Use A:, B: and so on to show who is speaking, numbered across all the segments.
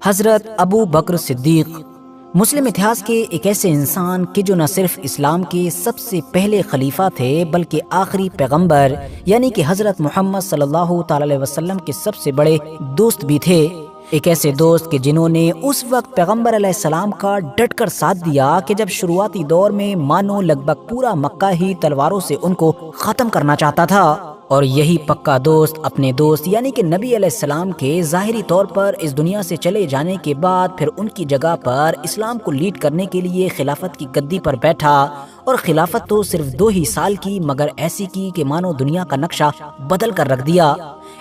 A: حضرت ابو بکر صدیق مسلم اتہاس کے ایک ایسے انسان کہ جو نہ صرف اسلام کے سب سے پہلے خلیفہ تھے بلکہ آخری پیغمبر یعنی کہ حضرت محمد صلی اللہ تعالی علیہ وسلم کے سب سے بڑے دوست بھی تھے۔ ایک ایسے دوست کہ جنہوں نے اس وقت پیغمبر علیہ السلام کا ڈٹ کر ساتھ دیا کہ جب شروعاتی دور میں مانو لگ بھگ پورا مکہ ہی تلواروں سے ان کو ختم کرنا چاہتا تھا، اور یہی پکا دوست اپنے دوست یعنی کہ نبی علیہ السلام کے ظاہری طور پر اس دنیا سے چلے جانے کے بعد پھر ان کی جگہ پر اسلام کو لیڈ کرنے کے لیے خلافت کی گدی پر بیٹھا، اور خلافت تو صرف 2 ہی سال کی مگر ایسی کی کہ مانو دنیا کا نقشہ بدل کر رکھ دیا۔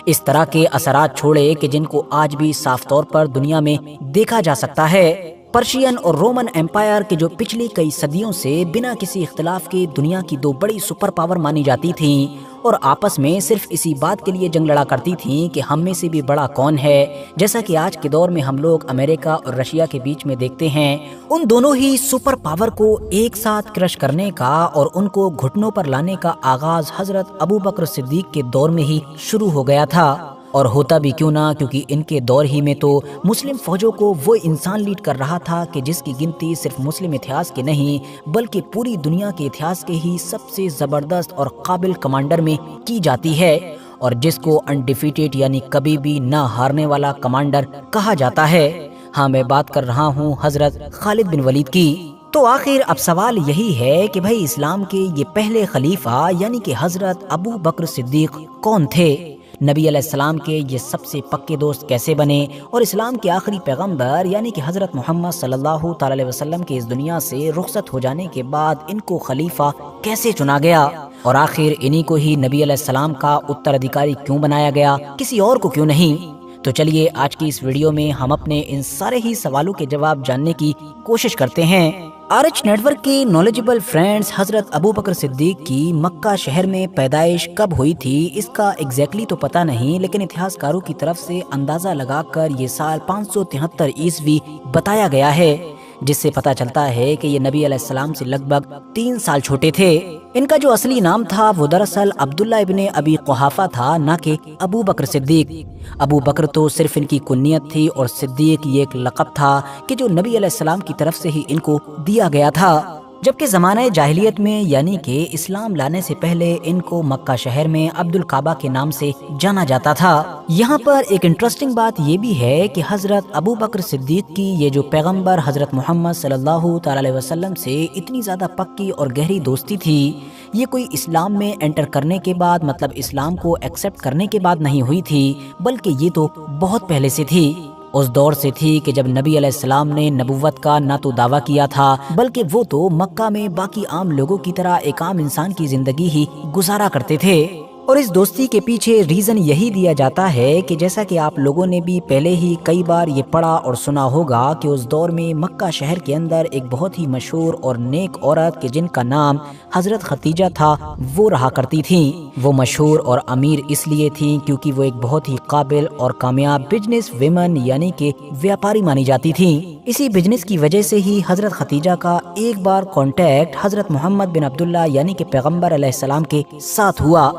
A: اس طرح کے اثرات چھوڑے کہ جن کو آج بھی صاف طور پر دنیا میں دیکھا جا سکتا ہے۔ پرشین اور رومن ایمپائر کے جو پچھلی کئی صدیوں سے بنا کسی اختلاف کے دنیا کی 2 بڑی سپر پاور مانی جاتی تھیں اور آپس میں صرف اسی بات کے لیے جنگ لڑا کرتی تھیں کہ ہم میں سے بھی بڑا کون ہے، جیسا کہ آج کے دور میں ہم لوگ امریکہ اور رشیا کے بیچ میں دیکھتے ہیں، ان دونوں ہی سپر پاور کو ایک ساتھ کرش کرنے کا اور ان کو گھٹنوں پر لانے کا آغاز حضرت ابو بکر صدیق کے دور میں ہی شروع ہو گیا تھا۔ اور ہوتا بھی کیوں نہ، کیونکہ ان کے دور ہی میں تو مسلم فوجوں کو وہ انسان لیڈ کر رہا تھا کہ جس کی گنتی صرف مسلم اتہاس کے نہیں بلکہ پوری دنیا کے اتہاس کے ہی سب سے زبردست اور قابل کمانڈر میں کی جاتی ہے، اور جس کو انڈیفیٹڈ یعنی کبھی بھی نہ ہارنے والا کمانڈر کہا جاتا ہے۔ ہاں، میں بات کر رہا ہوں حضرت خالد بن ولید کی۔ تو آخر اب سوال یہی ہے کہ بھائی اسلام کے یہ پہلے خلیفہ یعنی کہ حضرت ابو بکر صدیق کون تھے؟ نبی علیہ السلام کے یہ سب سے پکے دوست کیسے بنے، اور اسلام کے آخری پیغمبر یعنی کہ حضرت محمد صلی اللہ تعالی علیہ وسلم کے اس دنیا سے رخصت ہو جانے کے بعد ان کو خلیفہ کیسے چنا گیا، اور آخر انہی کو ہی نبی علیہ السلام کا اترادھیکاری کیوں بنایا گیا، کسی اور کو کیوں نہیں؟ تو چلیے آج کی اس ویڈیو میں ہم اپنے ان سارے ہی سوالوں کے جواب جاننے کی کوشش کرتے ہیں۔ آرچ نیٹ ورک کے نالجبل فرینڈز، حضرت ابو بکر صدیق کی مکہ شہر میں پیدائش کب ہوئی تھی اس کا ایگزیکٹلی تو پتہ نہیں، لیکن اتہاس کاروں کی طرف سے اندازہ لگا کر یہ سال 573 عیسوی بتایا گیا ہے، جس سے پتہ چلتا ہے کہ یہ نبی علیہ السلام سے لگ بھگ 3 سال چھوٹے تھے۔ ان کا جو اصلی نام تھا وہ دراصل عبداللہ ابن ابی قحافہ تھا، نہ کہ ابو بکر صدیق۔ ابو بکر تو صرف ان کی کنیت تھی اور صدیق یہ ایک لقب تھا کہ جو نبی علیہ السلام کی طرف سے ہی ان کو دیا گیا تھا، جبکہ زمانہ جاہلیت میں یعنی کہ اسلام لانے سے پہلے ان کو مکہ شہر میں عبد الکعبہ کے نام سے جانا جاتا تھا۔ یہاں پر ایک انٹرسٹنگ بات یہ بھی ہے کہ حضرت ابو بکر صدیق کی یہ جو پیغمبر حضرت محمد صلی اللہ تعالی علیہ وسلم سے اتنی زیادہ پکی اور گہری دوستی تھی، یہ کوئی اسلام میں انٹر کرنے کے بعد مطلب اسلام کو ایکسپٹ کرنے کے بعد نہیں ہوئی تھی، بلکہ یہ تو بہت پہلے سے تھی۔ اس دور سے تھی کہ جب نبی علیہ السلام نے نبوت کا نہ تو دعویٰ کیا تھا بلکہ وہ تو مکہ میں باقی عام لوگوں کی طرح ایک عام انسان کی زندگی ہی گزارا کرتے تھے۔ اور اس دوستی کے پیچھے ریزن یہی دیا جاتا ہے کہ جیسا کہ آپ لوگوں نے بھی پہلے ہی کئی بار یہ پڑھا اور سنا ہوگا کہ اس دور میں مکہ شہر کے اندر ایک بہت ہی مشہور اور نیک عورت کہ جن کا نام حضرت خدیجہ تھا وہ رہا کرتی تھیں۔ وہ مشہور اور امیر اس لیے تھیں کیونکہ وہ ایک بہت ہی قابل اور کامیاب بزنس ویمن یعنی کہ ویاپاری مانی جاتی تھیں۔ اسی بزنس کی وجہ سے ہی حضرت خدیجہ کا ایک بار کانٹیکٹ حضرت محمد بن عبداللہ یعنی کہ پیغمبر علیہ السلام کے ساتھ ہوا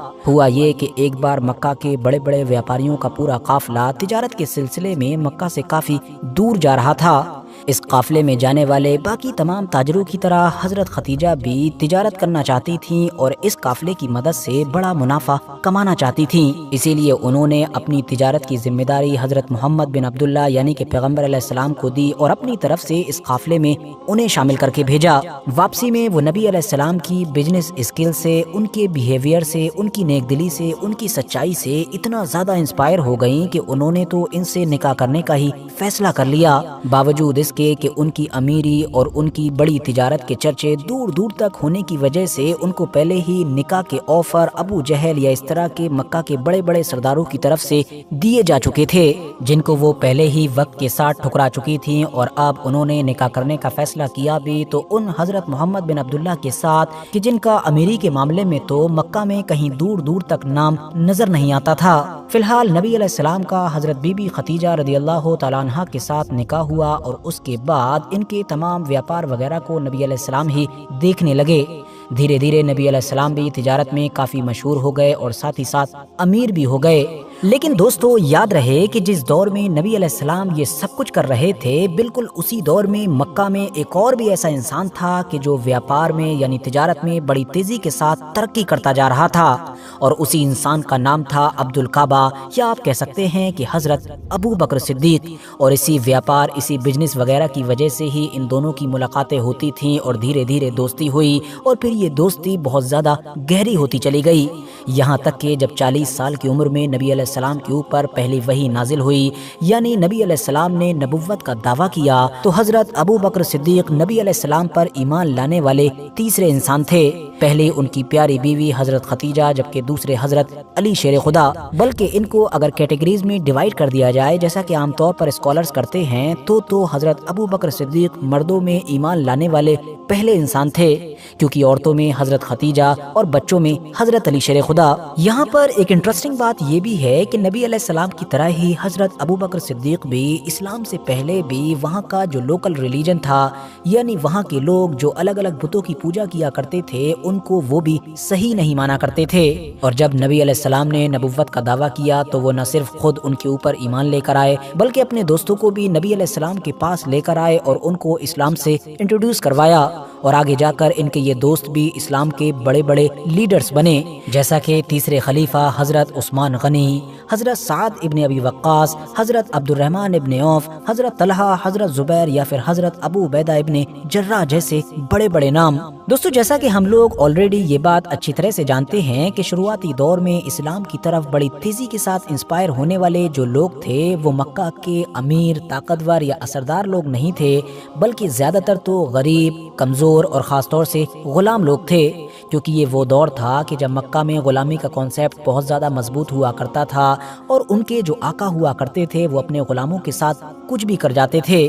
A: یہ کہ ایک بار مکہ کے بڑے بڑے ویاپاریوں کا پورا قافلہ تجارت کے سلسلے میں مکہ سے کافی دور جا رہا تھا۔ اس قافلے میں جانے والے باقی تمام تاجروں کی طرح حضرت خدیجہ بھی تجارت کرنا چاہتی تھیں اور اس قافلے کی مدد سے بڑا منافع کمانا چاہتی تھیں، اسی لیے انہوں نے اپنی تجارت کی ذمہ داری حضرت محمد بن عبداللہ یعنی کہ پیغمبر علیہ السلام کو دی اور اپنی طرف سے اس قافلے میں انہیں شامل کر کے بھیجا۔ واپسی میں وہ نبی علیہ السلام کی بزنس اسکل سے، ان کے بیہیویئر سے، ان کی نیک دلی سے، ان کی سچائی سے اتنا زیادہ انسپائر ہو گئیں کہ انہوں نے تو ان سے نکاح کرنے کا ہی فیصلہ کر لیا، باوجود اس کے کہ ان کی امیری اور ان کی بڑی تجارت کے چرچے دور دور تک ہونے کی وجہ سے ان کو پہلے ہی نکاح کے آفر ابو جہل یا اس طرح کے مکہ کے بڑے بڑے سرداروں کی طرف سے دیے جا چکے تھے، جن کو وہ پہلے ہی وقت کے ساتھ ٹھکرا چکی تھیں، اور اب انہوں نے نکاح کرنے کا فیصلہ کیا بھی تو ان حضرت محمد بن عبداللہ کے ساتھ کہ جن کا امیری کے معاملے میں تو مکہ میں کہیں دور دور تک نام نظر نہیں آتا تھا۔ فی الحال نبی علیہ السلام کا حضرت بی بی خدیجہ رضی اللہ تعالیٰ عنہ کے ساتھ نکاح ہوا، اور اس کے بعد ان کے تمام ویاپار وغیرہ کو نبی علیہ السلام ہی دیکھنے لگے۔ دھیرے دھیرے نبی علیہ السلام بھی تجارت میں کافی مشہور ہو گئے اور ساتھ ہی ساتھ امیر بھی ہو گئے۔ لیکن دوستو یاد رہے کہ جس دور میں نبی علیہ السلام یہ سب کچھ کر رہے تھے، بالکل اسی دور میں مکہ میں ایک اور بھی ایسا انسان تھا کہ جو ویاپار میں یعنی تجارت میں بڑی تیزی کے ساتھ ترقی کرتا جا رہا تھا، اور اسی انسان کا نام تھا عبد الکعبہ، یا آپ کہہ سکتے ہیں کہ حضرت ابو بکر صدیق۔ اور اسی ویاپار، اسی بزنس وغیرہ کی وجہ سے ہی ان دونوں کی ملاقاتیں ہوتی تھیں اور دھیرے دھیرے دوستی ہوئی، اور پھر یہ دوستی بہت زیادہ گہری ہوتی چلی گئی، یہاں تک کہ جب 40 سال کی عمر میں نبی علیہ السلام کے اوپر پہلی وحی نازل ہوئی، یعنی نبی علیہ السلام نے نبوت کا دعویٰ کیا، تو حضرت ابو بکر صدیق نبی علیہ السلام پر ایمان لانے والے تیسرے انسان تھے۔ پہلے ان کی پیاری بیوی حضرت ختیجہ، جبکہ دوسرے حضرت علی شیر خدا۔ بلکہ ان کو اگر کیٹیگریز میں ڈیوائیڈ کر دیا جائے، جیسا کہ عام طور پر اسکالرز کرتے ہیں، تو حضرت ابو بکر صدیق مردوں میں ایمان لانے والے پہلے انسان تھے، کیونکہ عورتوں میں حضرت ختیجہ اور بچوں میں حضرت علی شیر خدا۔ یہاں پر ایک انٹرسٹنگ بات یہ بھی ہے کہ نبی علیہ السلام کی طرح ہی حضرت ابو بکر صدیق بھی اسلام سے پہلے بھی وہاں کا جو لوکل ریلیجن تھا، یعنی وہاں کے لوگ جو الگ الگ بتوں کی پوجا کیا کرتے تھے، ان کو وہ بھی صحیح نہیں مانا کرتے تھے۔ اور جب نبی علیہ السلام نے نبوت کا دعویٰ کیا تو وہ نہ صرف خود ان کے اوپر ایمان لے کر آئے، بلکہ اپنے دوستوں کو بھی نبی علیہ السلام کے پاس لے کر آئے اور ان کو اسلام سے انٹروڈیوس کروایا، اور آگے جا کر ان کے یہ دوست بھی اسلام کے بڑے بڑے لیڈرز بنے، جیسا کہ تیسرے خلیفہ حضرت عثمان غنی، حضرت سعد ابن ابی وقاص، حضرت عبد الرحمن ابن عوف، حضرت طلحہ، حضرت زبیر یا پھر حضرت ابو عبیدہ ابن جراح جیسے بڑے بڑے نام۔ دوستو جیسا کہ ہم لوگ آلریڈی یہ بات اچھی طرح سے جانتے ہیں کہ شروعاتی دور میں اسلام کی طرف بڑی تیزی کے ساتھ انسپائر ہونے والے جو لوگ تھے، وہ مکہ کے امیر، طاقتور یا اثردار لوگ نہیں تھے، بلکہ زیادہ تر تو غریب، کمزور اور خاص طور سے غلام لوگ تھے، کیونکہ یہ وہ دور تھا کہ جب مکہ میں غلامی کا کانسیپٹ بہت زیادہ مضبوط ہوا کرتا تھا، اور ان کے جو آقا ہوا کرتے تھے وہ اپنے غلاموں کے ساتھ کچھ بھی کر جاتے تھے۔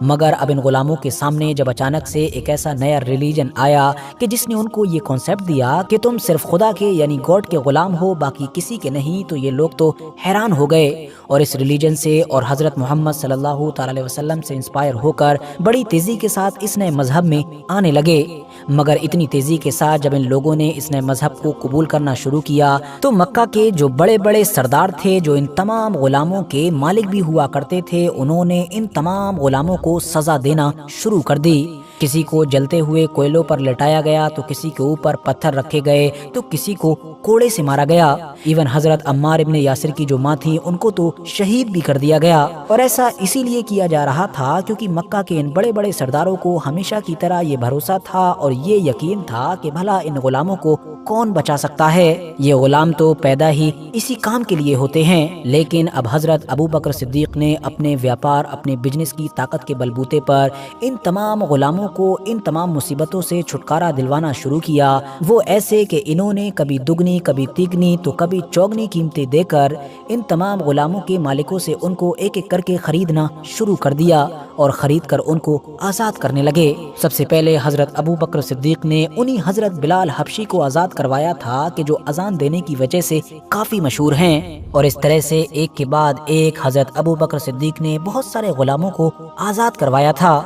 A: مگر اب ان غلاموں کے سامنے جب اچانک سے ایک ایسا نیا ریلیجن آیا کہ جس نے ان کو یہ کانسیپٹ دیا کہ تم صرف خدا کے یعنی گاڈ کے غلام ہو، باقی کسی کے نہیں، تو یہ لوگ تو حیران ہو گئے، اور اس ریلیجن سے اور حضرت محمد صلی اللہ تعالی علیہ وسلم سے انسپائر ہو کر بڑی تیزی کے ساتھ اس نئے مذہب میں آنے لگے۔ مگر اتنی تیزی کے ساتھ جب ان لوگوں نے اس نئے مذہب کو قبول کرنا شروع کیا تو مکہ کے جو بڑے بڑے سردار تھے، جو ان تمام غلاموں کے مالک بھی ہوا کرتے تھے، انہوں نے ان تمام غلاموں کو سزا دینا شروع کر دی۔ کسی کو جلتے ہوئے کوئلوں پر لٹایا گیا، تو کسی کے اوپر پتھر رکھے گئے، تو کسی کو کوڑے سے مارا گیا۔ ایون حضرت عمار ابن یاسر کی جو ماں تھی ان کو تو شہید بھی کر دیا گیا، اور ایسا اسی لیے کیا جا رہا تھا کیونکہ مکہ کے ان بڑے بڑے سرداروں کو ہمیشہ کی طرح یہ بھروسہ تھا اور یہ یقین تھا کہ بھلا ان غلاموں کو کون بچا سکتا ہے، یہ غلام تو پیدا ہی اسی کام کے لیے ہوتے ہیں۔ لیکن اب حضرت ابو بکر صدیق نے اپنے ویاپار، اپنے بزنس کی طاقت کے بلبوتے پر ان تمام غلاموں کو ان تمام مصیبتوں سے چھٹکارا دلوانا شروع کیا، وہ ایسے کہ انہوں نے کبھی دگنی، کبھی تیگنی، تو کبھی چوگنی قیمتیں دے کر ان تمام غلاموں کے مالکوں سے ان کو ایک ایک کر کے خریدنا شروع کر دیا، اور خرید کر ان کو آزاد کرنے لگے۔ سب سے پہلے حضرت ابو بکر صدیق نے انہی حضرت بلال حبشی کو آزاد کروایا تھا کہ جو اذان دینے کی وجہ سے کافی مشہور ہیں، اور اس طرح سے ایک کے بعد ایک حضرت ابو بکر صدیق نے بہت سارے غلاموں کو آزاد کروایا تھا۔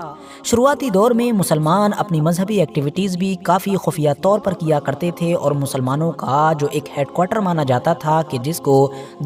A: شروعاتی دور میں مسلمان اپنی مذہبی ایکٹیویٹیز بھی کافی خفیہ طور پر کیا کرتے تھے، اور مسلمانوں کا جو ایک ہیڈ کوارٹر مانا جاتا تھا کہ جس کو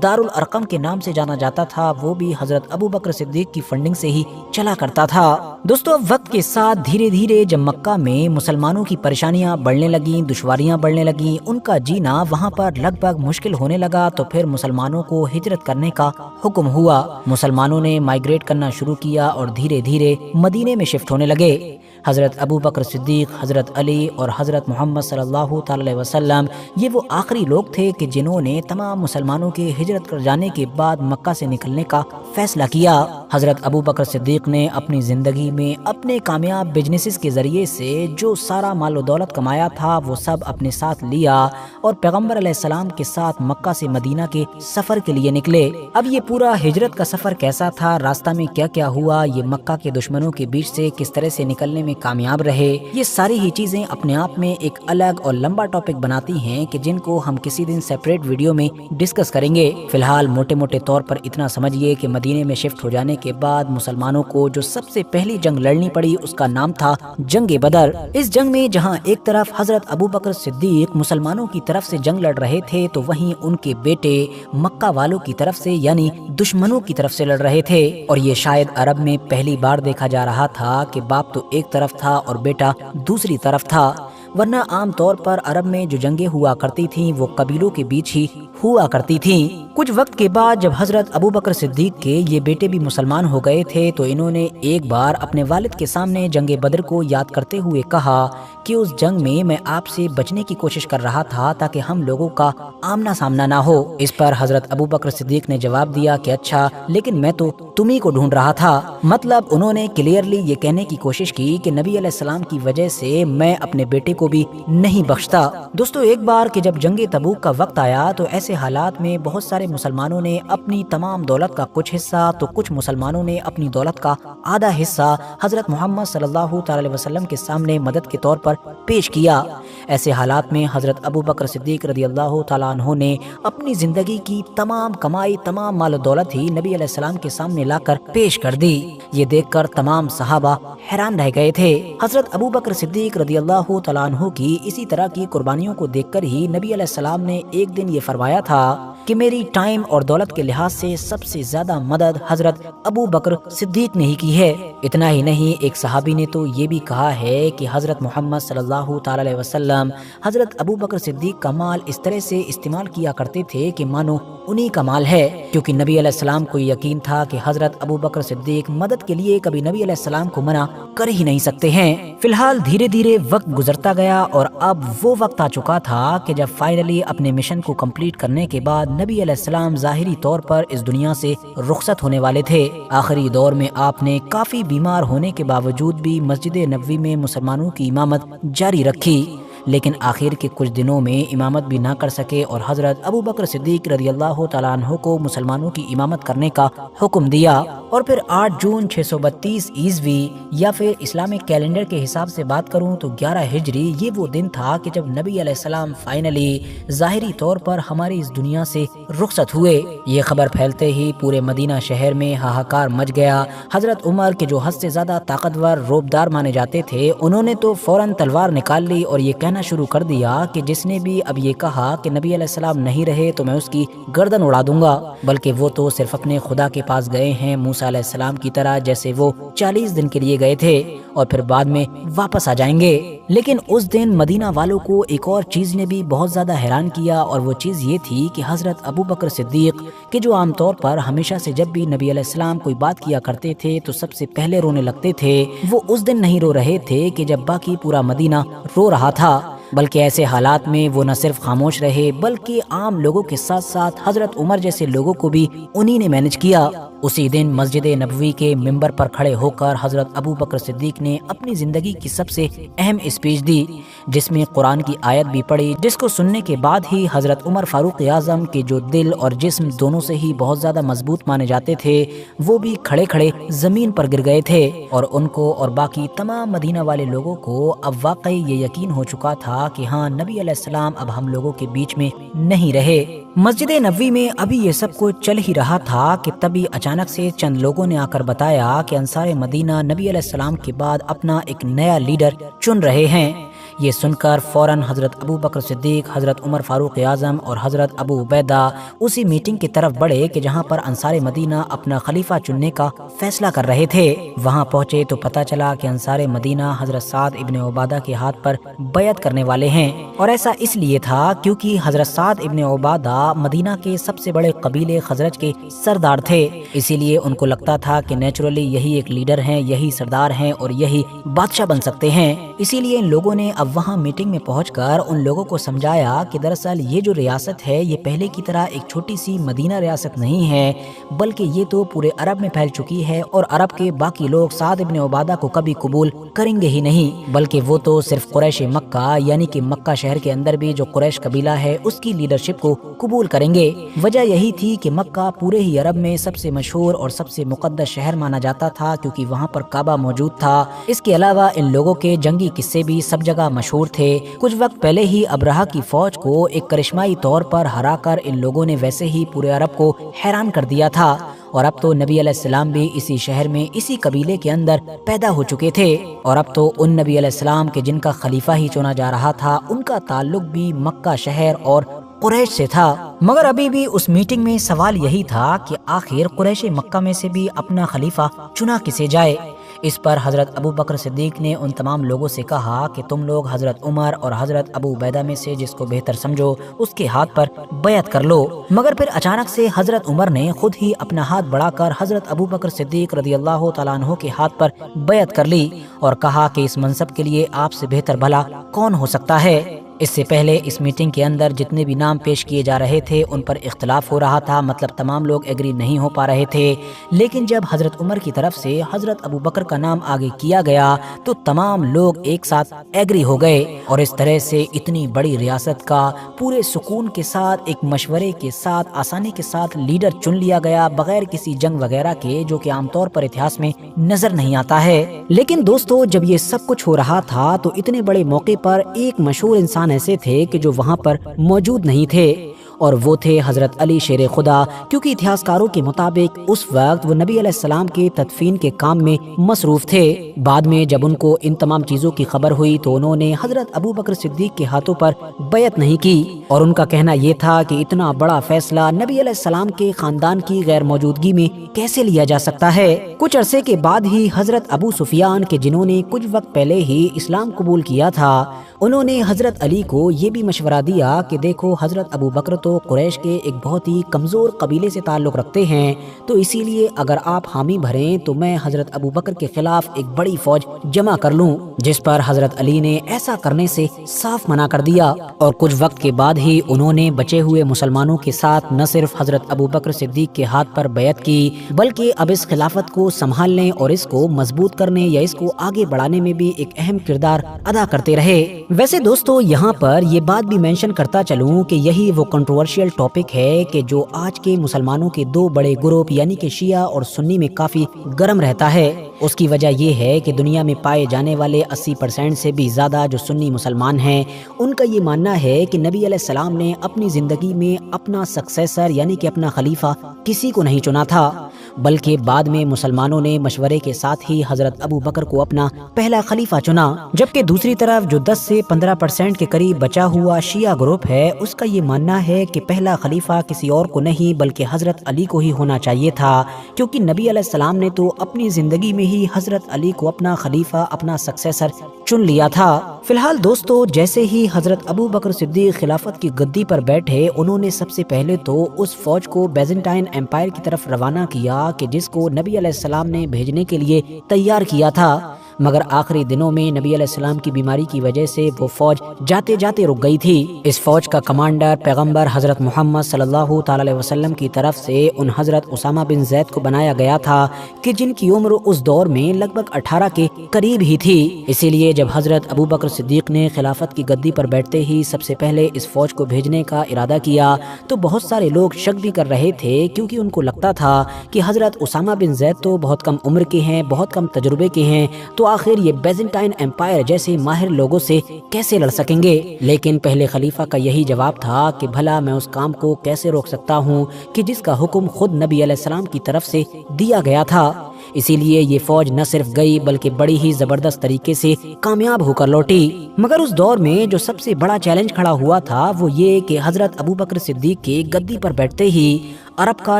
A: دارالارقم کے نام سے جانا جاتا تھا، وہ بھی حضرت ابو بکر صدیق کی فنڈنگ سے ہی چلا کرتا تھا۔ دوستو اب وقت کے ساتھ دھیرے دھیرے جب مکہ میں مسلمانوں کی پریشانیاں بڑھنے لگیں، دشواریاں بڑھنے لگیں، ان کا جینا وہاں پر لگ بھگ مشکل ہونے لگا، تو پھر مسلمانوں کو ہجرت کرنے کا حکم ہوا۔ مسلمانوں نے مائیگریٹ کرنا شروع کیا اور دھیرے دھیرے مدینے میں شفٹ ہونے لگے۔ حضرت ابو بکر صدیق، حضرت علی اور حضرت محمد صلی اللہ تعالی علیہ وسلم یہ وہ آخری لوگ تھے کہ جنہوں نے تمام مسلمانوں کے ہجرت کر جانے کے بعد مکہ سے نکلنے کا فیصلہ کیا۔ حضرت ابو بکر صدیق نے اپنی زندگی میں اپنے کامیاب بزنسز کے ذریعے سے جو سارا مال و دولت کمایا تھا وہ سب اپنے ساتھ لیا، اور پیغمبر علیہ السلام کے ساتھ مکہ سے مدینہ کے سفر کے لیے نکلے۔ اب یہ پورا ہجرت کا سفر کیسا تھا، راستہ میں کیا کیا ہوا، یہ مکہ کے دشمنوں کے بیچ سے کس طرح سے نکلنے میں میں کامیاب رہے۔ یہ ساری ہی چیزیں اپنے آپ میں ایک الگ اور لمبا ٹاپک بناتی ہیں کہ جن کو ہم کسی دن سیپریٹ ویڈیو میں ڈسکس کریں گے۔ فی الحال موٹے موٹے طور پر اتنا سمجھیے کہ مدینے میں شفٹ ہو جانے کے بعد مسلمانوں کو جو سب سے پہلی جنگ لڑنی پڑی اس کا نام تھا جنگ بدر۔ اس جنگ میں جہاں ایک طرف حضرت ابو بکر صدیق مسلمانوں کی طرف سے جنگ لڑ رہے تھے تو وہیں ان کے بیٹے مکہ والوں کی طرف سے یعنی دشمنوں کی طرف سے لڑ رہے تھے، اور یہ شاید عرب میں پہلی بار دیکھا جا رہا تھا کہ باپ تو ایک طرف تھا اور بیٹا دوسری طرف تھا، ورنہ عام طور پر عرب میں جو جنگیں ہوا کرتی تھیں وہ قبیلوں کے بیچ ہی ہوا کرتی تھیں۔ کچھ وقت کے بعد جب حضرت ابو بکر صدیق کے یہ بیٹے بھی مسلمان ہو گئے تھے تو انہوں نے ایک بار اپنے والد کے سامنے جنگ بدر کو یاد کرتے ہوئے کہا کہ اس جنگ میں آپ سے بچنے کی کوشش کر رہا تھا تاکہ ہم لوگوں کا آمنا سامنا نہ ہو۔ اس پر حضرت ابو بکر صدیق نے جواب دیا کہ اچھا، لیکن میں تو تمہیں کو ڈھونڈ رہا تھا۔ مطلب انہوں نے کلیئرلی یہ کہنے کی کوشش کی کہ نبی علیہ السلام کی وجہ سے میں اپنے بیٹے کو بھی نہیں بخشتا۔ دوستو، ایک بار کہ جب جنگ تبوک کا وقت آیا تو ایسے حالات میں بہت سارے مسلمانوں نے اپنی تمام دولت کا کچھ حصہ تو کچھ مسلمانوں نے اپنی دولت کا آدھا حصہ حضرت محمد صلی اللہ تعالی وسلم کے سامنے مدد کے طور پر پیش کیا۔ ایسے حالات میں حضرت ابو بکر صدیق رضی اللہ تعالیٰ عنہ نے اپنی زندگی کی تمام کمائی، تمام مال و دولت ہی نبی علیہ السلام کے سامنے لا کر پیش کر دی۔ یہ دیکھ کر تمام صحابہ حیران رہ گئے تھے۔ حضرت ابو بکر صدیق رضی اللہ تعالیٰ عنہ کی اسی طرح کی قربانیوں کو دیکھ کر ہی نبی علیہ السلام نے ایک دن یہ فرمایا تھا کہ میری ٹائم اور دولت کے لحاظ سے سب سے زیادہ مدد حضرت ابو بکر صدیق نے ہی کی ہے۔ اتنا ہی نہیں، ایک صحابی نے تو یہ بھی کہا ہے کہ حضرت محمد صلی اللہ تعالی علیہ وسلم حضرت ابو بکر صدیق کا مال اس طرح سے استعمال کیا کرتے تھے کہ مانو انہی کا مال ہے، کیونکہ نبی علیہ السلام کو یقین تھا کہ حضرت ابو بکر صدیق مدد کے لیے کبھی نبی علیہ السلام کو منع کر ہی نہیں سکتے ہیں۔ فی الحال دھیرے دھیرے وقت گزرتا گیا اور اب وہ وقت آ چکا تھا کہ جب فائنلی اپنے مشن کو کمپلیٹ کرنے کے بعد نبی علیہ السلام ظاہری طور پر اس دنیا سے رخصت ہونے والے تھے۔ آخری دور میں آپ نے کافی بیمار ہونے کے باوجود بھی مسجد نبوی میں مسلمانوں کی امامت جاری رکھی، لیکن آخر کے کچھ دنوں میں امامت بھی نہ کر سکے اور حضرت ابو بکر صدیق رضی اللہ تعالیٰ عنہ کو مسلمانوں کی امامت کرنے کا حکم دیا، اور پھر 8 جون 632 عیسوی یا پھر اسلامک کیلنڈر کے حساب سے بات کروں تو 11 ہجری، یہ وہ دن تھا کہ جب نبی علیہ السلام فائنلی ظاہری طور پر ہماری اس دنیا سے رخصت ہوئے۔ یہ خبر پھیلتے ہی پورے مدینہ شہر میں ہاہاکار مچ گیا۔ حضرت عمر کے جو حد سے زیادہ طاقتور روبدار مانے جاتے تھے، انہوں نے تو فوراً تلوار نکال لی اور یہ کہنا شروع کر دیا کہ جس نے بھی اب یہ کہا کہ نبی علیہ السلام نہیں رہے تو میں اس کی گردن اڑا دوں گا، بلکہ وہ تو صرف اپنے خدا کے پاس گئے ہیں موسیٰ علیہ السلام کی طرح، جیسے وہ 40 دن کے لیے گئے تھے اور پھر بعد میں واپس آ جائیں گے۔ لیکن اس دن مدینہ والوں کو ایک اور چیز نے بھی بہت زیادہ حیران کیا، اور وہ چیز یہ تھی کہ حضرت ابو بکر صدیق کہ جو عام طور پر ہمیشہ سے جب بھی نبی علیہ السلام کوئی بات کیا کرتے تھے تو سب سے پہلے رونے لگتے تھے، وہ اس دن نہیں رو رہے تھے کہ جب باقی پورا مدینہ رو رہا تھا، بلکہ ایسے حالات میں وہ نہ صرف خاموش رہے بلکہ عام لوگوں کے ساتھ ساتھ حضرت عمر جیسے لوگوں کو بھی انہی نے مینج کیا۔ اسی دن مسجد نبوی کے ممبر پر کھڑے ہو کر حضرت ابو بکر صدیق نے اپنی زندگی کی سب سے اہم اسپیچ دی، جس میں قرآن کی آیت بھی پڑھی، جس کو سننے کے بعد ہی حضرت عمر فاروق اعظم کے جو دل اور جسم دونوں سے ہی بہت زیادہ مضبوط مانے جاتے تھے، وہ بھی کھڑے کھڑے زمین پر گر گئے تھے، اور ان کو اور باقی تمام مدینہ والے لوگوں کو اب واقعی یہ یقین ہو چکا تھا کہ ہاں، نبی علیہ السلام اب ہم لوگوں کے بیچ میں نہیں رہے۔ مسجد نبوی میں ابھی یہ سب کچھ چل ہی رہا تھا کہ تبھی اچانک سے چند لوگوں نے آ کر بتایا کہ انصار مدینہ نبی علیہ السلام کے بعد اپنا ایک نیا لیڈر چن رہے ہیں۔ یہ سن کر فوراً حضرت ابو بکر صدیق، حضرت عمر فاروق اعظم اور حضرت ابو عبیدہ اسی میٹنگ کی طرف بڑھے کہ جہاں پر انصار مدینہ اپنا خلیفہ چننے کا فیصلہ کر رہے تھے۔ وہاں پہنچے تو پتہ چلا کہ انصار مدینہ حضرت سعد ابن عبادہ کے ہاتھ پر بیعت کرنے والے ہیں، اور ایسا اس لیے تھا کیونکہ حضرت سعد ابن عبادہ مدینہ کے سب سے بڑے قبیلے خزرج کے سردار تھے، اسی لیے ان کو لگتا تھا کہ نیچرلی یہی ایک لیڈر ہیں، یہی سردار ہیں اور یہی بادشاہ بن سکتے ہیں۔ اسی لیے ان لوگوں نے اب وہاں میٹنگ میں پہنچ کر ان لوگوں کو سمجھایا کہ دراصل یہ جو ریاست ہے یہ پہلے کی طرح ایک چھوٹی سی مدینہ ریاست نہیں ہے، بلکہ یہ تو پورے عرب میں پھیل چکی ہے، اور عرب کے باقی لوگ سعد ابن عبادہ کو کبھی قبول کریں گے ہی نہیں، بلکہ وہ تو صرف قریش مکہ یعنی کہ مکہ شہر کے اندر بھی جو قریش قبیلہ ہے اس کی لیڈرشپ کو قبول کریں گے۔ وجہ یہی تھی کہ مکہ پورے ہی عرب میں سب سے مشہور اور سب سے مقدس شہر مانا جاتا تھا، کیونکہ وہاں پر کعبہ موجود تھا۔ اس کے علاوہ ان لوگوں کے جنگی قصے بھی سب جگہ مشہور تھے۔ کچھ وقت پہلے ہی ابرہہ کی فوج کو ایک کرشمائی طور پر ہرا کر ان لوگوں نے ویسے ہی پورے عرب کو حیران کر دیا تھا، اور اب تو نبی علیہ السلام بھی اسی شہر میں اسی قبیلے کے اندر پیدا ہو چکے تھے، اور اب تو ان نبی علیہ السلام کے جن کا خلیفہ ہی چنا جا رہا تھا ان کا تعلق بھی مکہ شہر اور قریش سے تھا۔ مگر ابھی بھی اس میٹنگ میں سوال یہی تھا کہ آخر قریش مکہ میں سے بھی اپنا خلیفہ چنا کسے جائے۔ اس پر حضرت ابو بکر صدیق نے ان تمام لوگوں سے کہا کہ تم لوگ حضرت عمر اور حضرت ابو عبیدہ میں سے جس کو بہتر سمجھو اس کے ہاتھ پر بیعت کر لو۔ مگر پھر اچانک سے حضرت عمر نے خود ہی اپنا ہاتھ بڑھا کر حضرت ابو بکر صدیق رضی اللہ تعالیٰ عنہ کے ہاتھ پر بیعت کر لی اور کہا کہ اس منصب کے لیے آپ سے بہتر بھلا کون ہو سکتا ہے۔ اس سے پہلے اس میٹنگ کے اندر جتنے بھی نام پیش کیے جا رہے تھے ان پر اختلاف ہو رہا تھا، مطلب تمام لوگ ایگری نہیں ہو پا رہے تھے، لیکن جب حضرت عمر کی طرف سے حضرت ابو بکر کا نام آگے کیا گیا تو تمام لوگ ایک ساتھ ایگری ہو گئے، اور اس طرح سے اتنی بڑی ریاست کا پورے سکون کے ساتھ ایک مشورے کے ساتھ آسانی کے ساتھ لیڈر چن لیا گیا، بغیر کسی جنگ وغیرہ کے، جو کہ عام طور پر اتہاس میں نظر نہیں آتا ہے۔ لیکن دوستو، جب یہ سب کچھ ہو رہا تھا تو اتنے بڑے موقع پر ایک مشہور انسان ایسے تھے کہ جو وہاں پر موجود نہیں تھے، اور وہ تھے حضرت علی شیر خدا، کیونکہ اتہاسکاروں کے مطابق اس وقت وہ نبی علیہ السلام کے تدفین کے کام میں مصروف تھے۔ بعد میں جب ان کو ان تمام چیزوں کی خبر ہوئی تو انہوں نے حضرت ابو بکر صدیق کے ہاتھوں پر بیعت نہیں کی، اور ان کا کہنا یہ تھا کہ اتنا بڑا فیصلہ نبی علیہ السلام کے خاندان کی غیر موجودگی میں کیسے لیا جا سکتا ہے۔ کچھ عرصے کے بعد ہی حضرت ابو سفیان کے جنہوں نے کچھ وقت پہلے ہی اسلام قبول کیا تھا، انہوں نے حضرت علی کو یہ بھی مشورہ دیا کہ دیکھو حضرت ابو بکر تو قریش کے ایک بہت ہی کمزور قبیلے سے تعلق رکھتے ہیں، تو اسی لیے اگر آپ حامی بھریں تو میں حضرت ابو بکر کے خلاف ایک بڑی فوج جمع کر لوں، جس پر حضرت علی نے ایسا کرنے سے صاف منع کر دیا، اور کچھ وقت کے بعد ہی انہوں نے بچے ہوئے مسلمانوں کے ساتھ نہ صرف حضرت ابو بکر صدیق کے ہاتھ پر بیعت کی، بلکہ اب اس خلافت کو سنبھالنے اور اس کو مضبوط کرنے یا اس کو آگے بڑھانے میں بھی ایک اہم کردار ادا کرتے رہے۔ ویسے دوستو، یہاں پر یہ بات بھی مینشن کرتا چلوں کہ یہی وہ کنٹروورشل ٹاپک ہے کہ جو آج کے مسلمانوں کے دو بڑے گروپ یعنی کہ شیعہ اور سنی میں کافی گرم رہتا ہے۔ اس کی وجہ یہ ہے کہ دنیا میں پائے جانے والے 80% سے بھی زیادہ جو سنی مسلمان ہیں، ان کا یہ ماننا ہے کہ نبی علیہ السلام نے اپنی زندگی میں اپنا سکسیسر یعنی کہ اپنا خلیفہ کسی کو نہیں چنا تھا، بلکہ بعد میں مسلمانوں نے مشورے کے ساتھ ہی حضرت ابو بکر کو اپنا پہلا خلیفہ چنا، جبکہ دوسری طرف جو 10 سے 15% کے قریب بچا ہوا شیعہ گروپ ہے، اس کا یہ ماننا ہے کہ پہلا خلیفہ کسی اور کو نہیں بلکہ حضرت علی کو ہی ہونا چاہیے تھا، کیونکہ نبی علیہ السلام نے تو اپنی زندگی میں ہی حضرت علی کو اپنا خلیفہ اپنا سکسیسر چن لیا تھا۔ فی الحال دوستو، جیسے ہی حضرت ابو بکر صدیق خلافت کی گدی پر بیٹھے، انہوں نے سب سے پہلے تو اس فوج کو بیزنٹائن امپائر کی طرف روانہ کیا کہ جس کو نبی علیہ السلام نے بھیجنے کے لیے تیار کیا تھا، مگر آخری دنوں میں نبی علیہ السلام کی بیماری کی وجہ سے وہ فوج جاتے جاتے رک گئی تھی۔ اس فوج کا کمانڈر پیغمبر حضرت محمد صلی اللہ تعالی علیہ وسلم کی طرف سے ان حضرت اسامہ بن زید کو بنایا گیا تھا کہ جن کی عمر اس دور میں لگ بھگ 18 کے قریب ہی تھی۔ اسی لیے جب حضرت ابو بکر صدیق نے خلافت کی گدی پر بیٹھتے ہی سب سے پہلے اس فوج کو بھیجنے کا ارادہ کیا تو بہت سارے لوگ شک بھی کر رہے تھے، کیونکہ ان کو لگتا تھا کہ حضرت اسامہ بن زید تو بہت کم عمر کے ہیں، بہت کم تجربے کے ہیں، تو آخر یہ بیزنٹائن امپائر جیسے ماہر لوگوں سے کیسے لڑ سکیں گے۔ لیکن پہلے خلیفہ کا یہی جواب تھا کہ بھلا میں اس کام کو کیسے روک سکتا ہوں کہ جس کا حکم خود نبی علیہ السلام کی طرف سے دیا گیا تھا۔ اسی لیے یہ فوج نہ صرف گئی بلکہ بڑی ہی زبردست طریقے سے کامیاب ہو کر لوٹی۔ مگر اس دور میں جو سب سے بڑا چیلنج کھڑا ہوا تھا وہ یہ کہ حضرت ابو بکر صدیق کی گدی پر بیٹھتے ہی عرب کا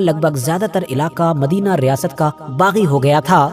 A: لگ بھگ زیادہ تر علاقہ مدینہ ریاست کا باغی ہو گیا تھا،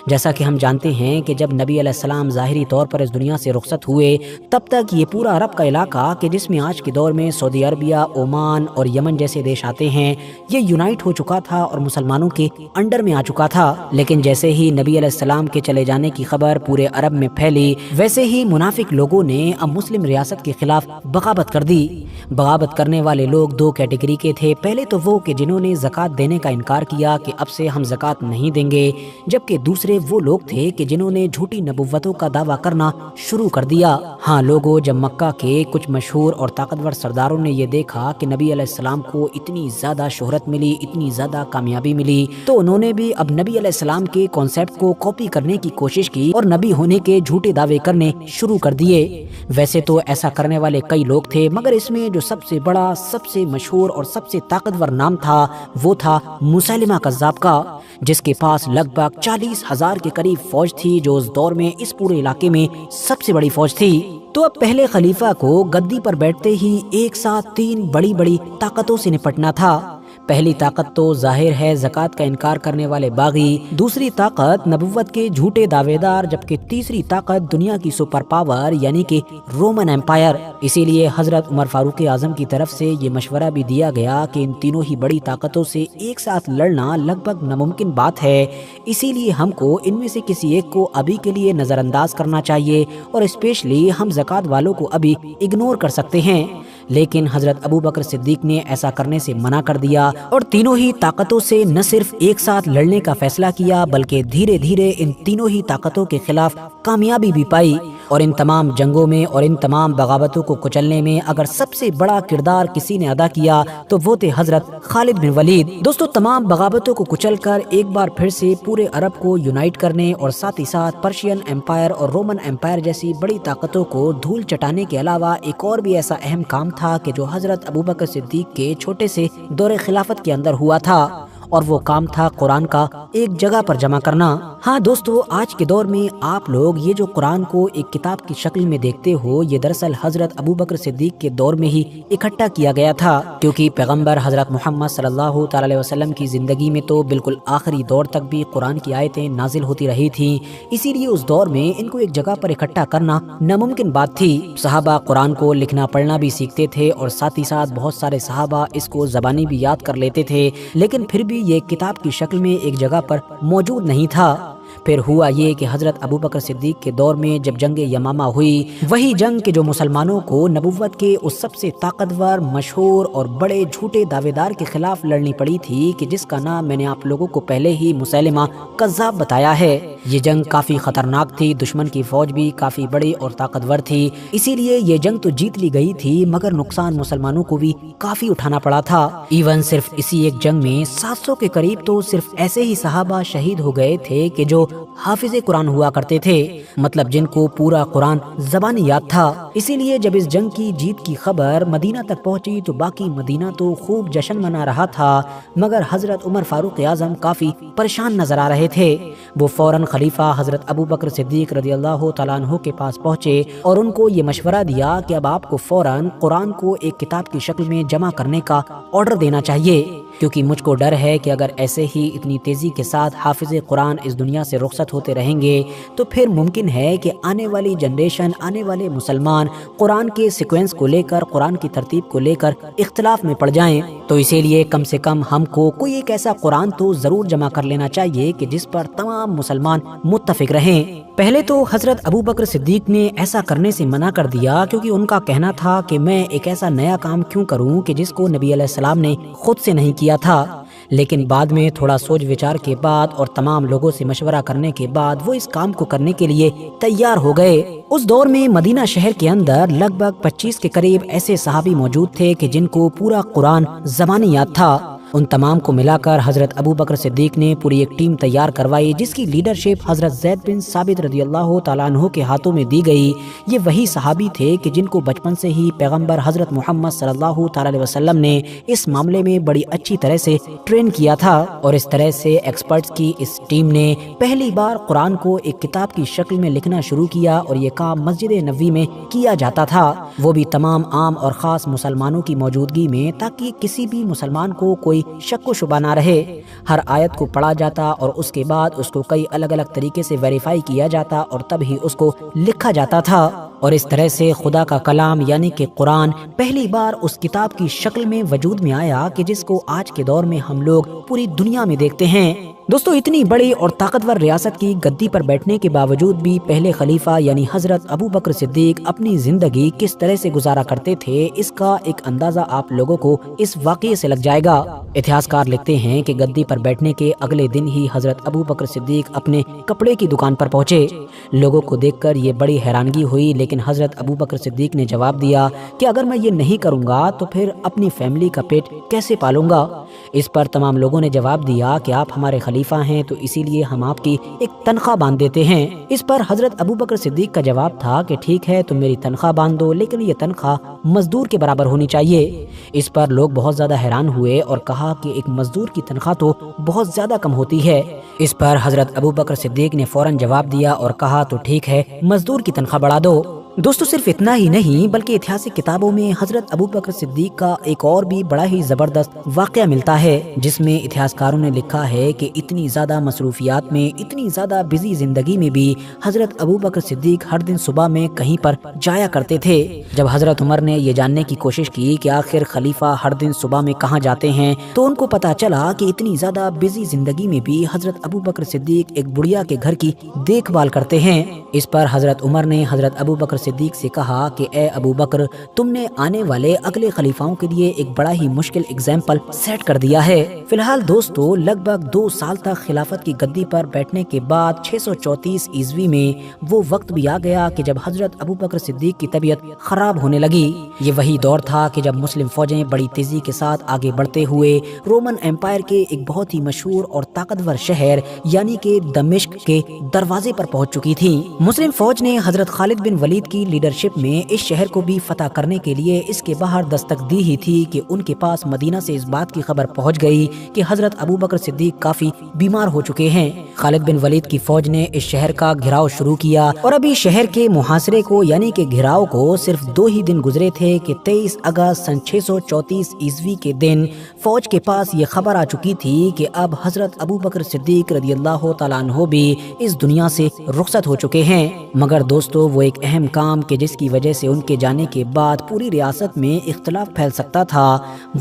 A: جیسا کہ ہم جانتے ہیں کہ جب نبی علیہ السلام ظاہری طور پر اس دنیا سے رخصت ہوئے تب تک یہ پورا عرب کا علاقہ کہ جس میں آج کے دور میں سعودی عربیہ، عمان اور یمن جیسے دیش آتے ہیں، یہ یونائٹ ہو چکا تھا اور مسلمانوں کے انڈر میں آ چکا تھا۔ لیکن جیسے ہی نبی علیہ السلام کے چلے جانے کی خبر پورے عرب میں پھیلی، ویسے ہی منافق لوگوں نے اب مسلم ریاست کے خلاف بغاوت کر دی۔ بغاوت کرنے والے لوگ دو کیٹیگری کے تھے۔ پہلے تو وہ کہ جنہوں نے زکوٰۃ دینے کا انکار کیا کہ اب سے ہم زکوٰۃ نہیں دیں گے، جبکہ دوسرے وہ لوگ تھے کہ جنہوں نے جھوٹی نبوتوں کا دعویٰ کرنا شروع کر دیا۔ ہاں لوگوں، جب مکہ کے کچھ مشہور اور طاقتور سرداروں نے یہ دیکھا کہ نبی علیہ السلام کو اتنی زیادہ شہرت ملی، اتنی زیادہ کامیابی ملی، تو انہوں نے بھی اب نبی علیہ السلام کے کانسیپٹ کو کاپی کرنے کی کوشش کی اور نبی ہونے کے جھوٹے دعوے کرنے شروع کر دیے۔ ویسے تو ایسا کرنے والے کئی لوگ تھے، مگر اس میں جو سب سے بڑا، سب سے مشہور اور سب سے طاقتور نام تھا وہ تھا مسیلمہ کذاب کا، جس کے پاس لگ بھگ 40,000 کے قریب فوج تھی، جو اس دور میں اس پورے علاقے میں سب سے بڑی فوج تھی۔ تو اب پہلے خلیفہ کو گدی پر بیٹھتے ہی ایک ساتھ 3 بڑی بڑی طاقتوں سے نپٹنا تھا۔ پہلی طاقت تو ظاہر ہے زکوٰۃ کا انکار کرنے والے باغی، دوسری طاقت نبوت کے جھوٹے دعوے دار، جبکہ تیسری طاقت دنیا کی سپر پاور یعنی کہ رومن امپائر۔ اسی لیے حضرت عمر فاروق اعظم کی طرف سے یہ مشورہ بھی دیا گیا کہ ان تینوں ہی بڑی طاقتوں سے ایک ساتھ لڑنا لگ بھگ ناممکن بات ہے، اسی لیے ہم کو ان میں سے کسی ایک کو ابھی کے لیے نظر انداز کرنا چاہیے، اور اسپیشلی ہم زکوٰۃ والوں کو ابھی اگنور کر سکتے ہیں۔ لیکن حضرت ابو بکر صدیق نے ایسا کرنے سے منع کر دیا اور تینوں ہی طاقتوں سے نہ صرف ایک ساتھ لڑنے کا فیصلہ کیا، بلکہ دھیرے دھیرے ان تینوں ہی طاقتوں کے خلاف کامیابی بھی پائی۔ اور ان تمام جنگوں میں اور ان تمام بغاوتوں کو کچلنے میں اگر سب سے بڑا کردار کسی نے ادا کیا تو وہ تھے حضرت خالد بن ولید۔ دوستو، تمام بغاوتوں کو کچل کر ایک بار پھر سے پورے عرب کو یونائٹ کرنے اور ساتھ ہی ساتھ پرشین امپائر اور رومن امپائر جیسی بڑی طاقتوں کو دھول چٹانے کے علاوہ ایک اور بھی ایسا اہم کام تھا کہ جو حضرت ابوبکر صدیق کے چھوٹے سے دور خلافت کے اندر ہوا تھا، اور وہ کام تھا قرآن کا ایک جگہ پر جمع کرنا۔ ہاں دوستو، آج کے دور میں آپ لوگ یہ جو قرآن کو ایک کتاب کی شکل میں دیکھتے ہو، یہ دراصل حضرت ابوبکر صدیق کے دور میں ہی اکٹھا کیا گیا تھا، کیونکہ پیغمبر حضرت محمد صلی اللہ تعالی علیہ وسلم کی زندگی میں تو بالکل آخری دور تک بھی قرآن کی آیتیں نازل ہوتی رہی تھیں، اسی لیے اس دور میں ان کو ایک جگہ پر اکٹھا کرنا ناممکن بات تھی۔ صحابہ قرآن کو لکھنا پڑھنا بھی سیکھتے تھے اور ساتھ ہی ساتھ بہت سارے صحابہ اس کو زبانی بھی یاد کر لیتے تھے، لیکن پھر بھی یہ کتاب کی شکل میں ایک جگہ پر موجود نہیں تھا۔ پھر ہوا یہ کہ حضرت ابوبکر صدیق کے دور میں جب جنگ یمامہ ہوئی، وہی جنگ کہ جو مسلمانوں کو نبوت کے اس سب سے طاقتور، مشہور اور بڑے جھوٹے دعوے دار کے خلاف لڑنی پڑی تھی، کہ جس کا نام میں نے آپ لوگوں کو پہلے ہی مسیلمہ کذاب بتایا ہے۔ یہ جنگ کافی خطرناک تھی، دشمن کی فوج بھی کافی بڑی اور طاقتور تھی، اسی لیے یہ جنگ تو جیت لی گئی تھی، مگر نقصان مسلمانوں کو بھی کافی اٹھانا پڑا تھا۔ ایون صرف اسی ایک جنگ میں 700 کے قریب تو صرف ایسے ہی صحابہ شہید ہو گئے تھے کہ جو حافظ قرآن ہوا کرتے تھے، مطلب جن کو پورا قرآن زبانی یاد تھا۔ اسی لیے جب اس جنگ کی جیت کی خبر مدینہ تک پہنچی تو باقی مدینہ تو خوب جشن منا رہا تھا، مگر حضرت عمر فاروق اعظم کافی پریشان نظر آ رہے تھے۔ وہ فوراً خلیفہ حضرت ابوبکر صدیق رضی اللہ تعالیٰ عنہ کے پاس پہنچے اور ان کو یہ مشورہ دیا کہ اب آپ کو فوراً قرآن کو ایک کتاب کی شکل میں جمع کرنے کا آرڈر دینا چاہیے، کیونکہ مجھ کو ڈر ہے کہ اگر ایسے ہی اتنی تیزی کے ساتھ حافظ قرآن اس دنیا سے رخصت ہوتے رہیں گے تو پھر ممکن ہے کہ آنے والی جنریشن، آنے والے مسلمان قرآن کے سیکوینس کو لے کر، قرآن کی ترتیب کو لے کر اختلاف میں پڑ جائیں۔ تو اسی لیے کم سے کم ہم کو کوئی ایک ایسا قرآن تو ضرور جمع کر لینا چاہیے کہ جس پر تمام مسلمان متفق رہیں۔ پہلے تو حضرت ابوبکر صدیق نے ایسا کرنے سے منع کر دیا، کیونکہ ان کا کہنا تھا کہ میں ایک ایسا نیا کام کیوں کروں کہ جس کو نبی علیہ السلام نے خود سے نہیں کیا تھا۔ لیکن بعد میں تھوڑا سوچ وچار کے بعد اور تمام لوگوں سے مشورہ کرنے کے بعد وہ اس کام کو کرنے کے لیے تیار ہو گئے۔ اس دور میں مدینہ شہر کے اندر لگ بھگ 25 کے قریب ایسے صحابی موجود تھے کہ جن کو پورا قرآن زبانی یاد تھا۔ ان تمام کو ملا کر حضرت ابوبکر صدیق نے پوری ایک ٹیم تیار کروائی، جس کی لیڈرشپ حضرت زید بن ثابت رضی اللہ تعالیٰ عنہ کے ہاتھوں میں دی گئی۔ یہ وہی صحابی تھے کہ جن کو بچپن سے ہی پیغمبر حضرت محمد صلی اللہ تعالیٰ علیہ وسلم نے اس معاملے میں بڑی اچھی طرح سے ٹرین کیا تھا، اور اس طرح سے ایکسپرٹس کی اس ٹیم نے پہلی بار قرآن کو ایک کتاب کی شکل میں لکھنا شروع کیا، اور یہ کام مسجد نبوی میں کیا جاتا تھا، وہ بھی تمام عام اور خاص مسلمانوں کی موجودگی میں، تاکہ کسی بھی مسلمان کو کوئی کوئی شک و شبہ نہ رہے۔ ہر آیت کو پڑھا جاتا اور اس کے بعد اس کو کئی الگ الگ طریقے سے ویریفائی کیا جاتا اور تب ہی اس کو لکھا جاتا تھا، اور اس طرح سے خدا کا کلام یعنی کہ قرآن پہلی بار اس کتاب کی شکل میں وجود میں آیا کہ جس کو آج کے دور میں ہم لوگ پوری دنیا میں دیکھتے ہیں۔ دوستو، اتنی بڑی اور طاقتور ریاست کی گدی پر بیٹھنے کے باوجود بھی پہلے خلیفہ یعنی حضرت ابو بکر صدیق اپنی زندگی کس طرح سے گزارا کرتے تھے، اس کا ایک اندازہ آپ لوگوں کو اس واقعے سے لگ جائے گا۔ اتہاسکار لکھتے ہیں کہ گدی پر بیٹھنے کے اگلے دن ہی حضرت ابو بکر صدیق اپنے کپڑے کی دکان پر پہنچے۔ لوگوں کو دیکھ کر یہ بڑی حیرانگی ہوئی، لیکن حضرت ابو بکر صدیق نے جواب دیا کہ اگر میں یہ نہیں کروں گا تو پھر اپنی فیملی کا پیٹ کیسے پالوں گا؟ اس پر تمام لوگوں نے جواب دیا کہ آپ ہمارے خلیفہ ہیں تو اسی لیے ہم آپ کی ایک تنخواہ باندھ دیتے ہیں۔ اس پر حضرت ابو بکر صدیق کا جواب تھا کہ ٹھیک ہے، تم میری تنخواہ باندھ دو، لیکن یہ تنخواہ مزدور کے برابر ہونی چاہیے۔ اس پر لوگ بہت زیادہ حیران ہوئے اور کہا کہ ایک مزدور کی تنخواہ تو بہت زیادہ کم ہوتی ہے۔ اس پر حضرت ابو بکر صدیق نے فوراً جواب دیا اور کہا تو ٹھیک ہے، مزدور کی تنخواہ بڑھا دو۔ دوستو، صرف اتنا ہی نہیں بلکہ اتہاسک کتابوں میں حضرت ابو بکر صدیق کا ایک اور بھی بڑا ہی زبردست واقعہ ملتا ہے، جس میں اتہاسکاروں نے لکھا ہے کہ اتنی زیادہ مصروفیات میں، اتنی زیادہ بزی زندگی میں بھی حضرت ابو بکر صدیق ہر دن صبح میں کہیں پر جایا کرتے تھے۔ جب حضرت عمر نے یہ جاننے کی کوشش کی کہ آخر خلیفہ ہر دن صبح میں کہاں جاتے ہیں تو ان کو پتا چلا کہ اتنی زیادہ بزی زندگی میں بھی حضرت ابو بکر صدیق ایک بڑھیا کے گھر کی دیکھ بھال کرتے ہیں۔ اس پر حضرت عمر نے حضرت ابو بکر صدیق سے کہا کہ اے ابو بکر، تم نے آنے والے اگلے خلیفاؤں کے لیے ایک بڑا ہی مشکل اگزامپل سیٹ کر دیا ہے۔ فی الحال دوستو، لگ بھگ 2 سال تک خلافت کی گدی پر بیٹھنے کے بعد 634 عیسوی میں وہ وقت بھی آ گیا کہ جب حضرت ابو بکر صدیق کی طبیعت خراب ہونے لگی۔ یہ وہی دور تھا کہ جب مسلم فوجیں بڑی تیزی کے ساتھ آگے بڑھتے ہوئے رومن امپائر کے ایک بہت ہی مشہور اور طاقتور شہر یعنی کہ دمشق کے دروازے پر پہنچ چکی تھی۔ مسلم فوج نے حضرت خالد بن ولید کی لیڈرشپ میں اس شہر کو بھی فتح کرنے کے لیے اس کے باہر دستک دی ہی تھی کہ ان کے پاس مدینہ سے اس بات کی خبر پہنچ گئی کہ حضرت ابو بکر صدیق کافی بیمار ہو چکے ہیں۔ خالد بن ولید کی فوج نے اس شہر کا گھراؤ شروع کیا اور ابھی شہر کے محاصرے کو یعنی کہ گھراؤ کو صرف 2 ہی دن گزرے تھے کہ 23 اگست سن 634 عیسوی کے دن فوج کے پاس یہ خبر آ چکی تھی کہ اب حضرت ابو بکر صدیق رضی اللہ تعالیٰ عنہ بھی اس دنیا سے رخصت ہو چکے ہیں۔ مگر دوستو، وہ ایک اہم کام کہ جس کی وجہ سے ان کے جانے کے بعد پوری ریاست میں اختلاف پھیل سکتا تھا،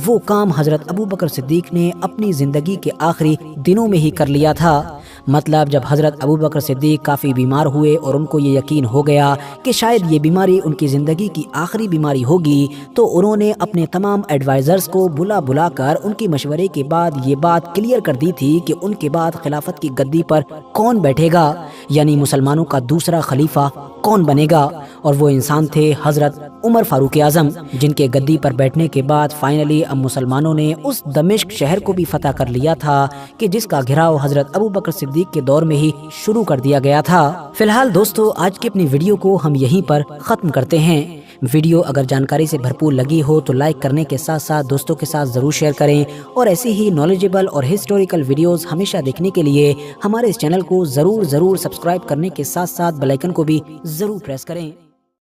A: وہ کام حضرت ابو بکر صدیق نے اپنی زندگی کے آخری دنوں میں ہی کر لیا تھا۔ مطلب جب حضرت ابو بکر صدیق کافی بیمار ہوئے اور ان کو یہ یقین ہو گیا کہ شاید یہ بیماری ان کی زندگی کی آخری بیماری ہوگی، تو انہوں نے اپنے تمام ایڈوائزرز کو بلا کر ان کے مشورے کے بعد یہ بات کلیئر کر دی تھی کہ ان کے بعد خلافت کی گدی پر کون بیٹھے گا، یعنی مسلمانوں کا دوسرا خلیفہ کون بنے گا، اور وہ انسان تھے حضرت عمر فاروق اعظم، جن کے گدی پر بیٹھنے کے بعد فائنلی اب مسلمانوں نے اس دمشق شہر کو بھی فتح کر لیا تھا کہ جس کا گھراؤ حضرت ابو بکر صدیق کے دور میں ہی شروع کر دیا گیا تھا۔ فی الحال دوستو، آج کی اپنی ویڈیو کو ہم یہیں پر ختم کرتے ہیں۔ ویڈیو اگر جانکاری سے بھرپور لگی ہو تو لائک کرنے کے ساتھ ساتھ دوستوں کے ساتھ ضرور شیئر کریں، اور ایسی ہی نالجیبل اور ہسٹوریکل ویڈیوز ہمیشہ دیکھنے کے لیے ہمارے اس چینل کو ضرور سبسکرائب کرنے کے ساتھ ساتھ بیل آئیکن کو بھی ضرور پریس کریں۔